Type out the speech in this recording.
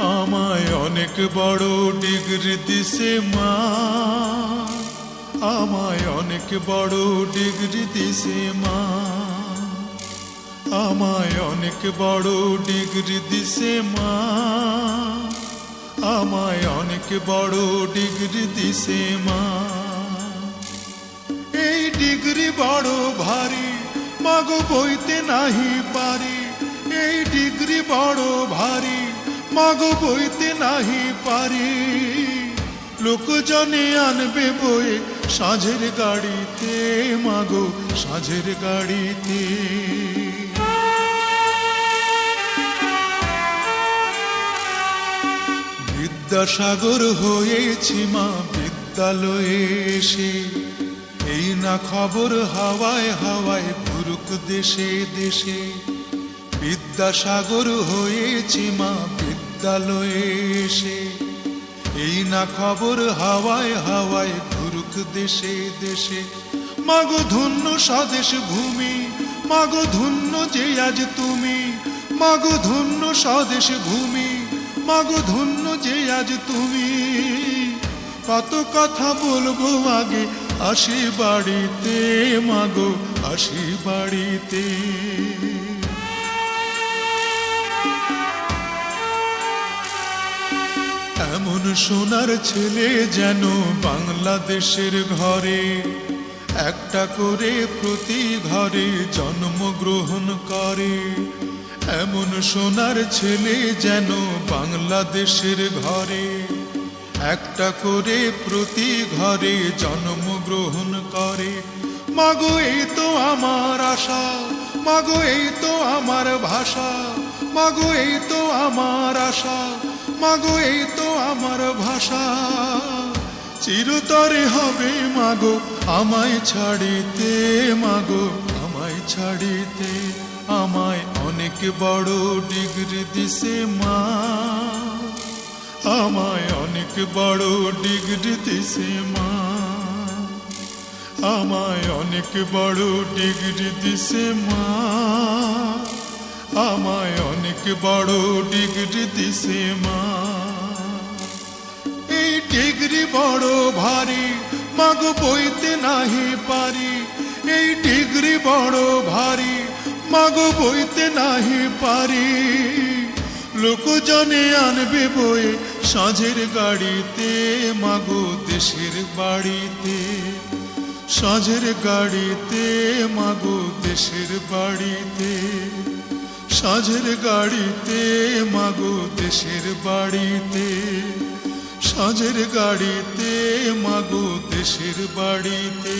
আমায় অনেক বড় ডিগ্রি দিছে মা, আমায় অনেক বড় ডিগ্রি দিছে মা, আমায় অনেক বড় ডিগ্রি দিছে মা, আমায় অনেক বড় ডিগ্রি দিছে মা। এই ডিগ্রি বড় ভারী মাগো বইতে নাহি পারি, এই ডিগ্রি বড় ভারী মাগো বইতে নাহি পারি। লোকজনে আনবে বয়ে সাঁঝের গাড়িতে মাগো সাঁঝের গাড়িতে। বিদ্যাসাগর হয়েছি মা বিদ্যালয়ে এসে, এই না খবর হাওয়ায় হাওয়ায় ঘুরুক দেশে দেশে। বিদ্যাসাগর হয়েছি মা বিদ্যালয়ে এসে, এই না খবর হাওয়ায় হাওয়ায় ঘুরুক দেশে দেশে। মাগো ধন্য স্বদেশ ভূমি, মাগো ধন্য যে আজ তুমি, মাগো ধন্য স্বদেশ ভূমি, মাগো ধন্য যে আজ তুমি। কত কথা বলবো আগে আসি বাড়িতে মাগো আসি বাড়িতে। এমন সোনার ছেলে যেন বাংলাদেশের ঘরে, একটা করে প্রতি ঘরে জন্মগ্রহণ করে। এমন সোনার ছেলে যেন বাংলাদেশের ঘরে, একটা করে প্রতি ঘরে জন্মগ্রহণ করে। মাগো এই তো আমার আশা, মাগো এই তো আমার ভাষা, মাগো এই তো আমার আশা, মাগো এই তো আমার ভাষা। চিরতরে হবে মাগো আমায় ছাড়িতে, মাগো আমায় ছাড়িতে। আমায় অনেক বড় ডিগ্রি দিছে মা, আমায় অনেক বড় ডিগ্রি দিছে মা, আমায় অনেক বড় ডিগ্রি দিছে মা, আমায় অনেক বড় ডিগ্রি দিছে মা। এই ডিগ্রি বড় ভারী মাগো বইতে নাহি পারি, এই ডিগ্রি বড় ভারী মাগো বইতে নাহি পারি। লোকজনে আনবে বয়ে সাঁঝের গাড়িতে মাগো দেশের বাড়িতে, সাঁঝের গাড়িতে মাগো দেশের বাড়িতে, সাঁঝের গাড়িতে মাগো দেশের বাড়িতে, সাঁঝের গাড়িতে মাগো দেশের বাড়িতে।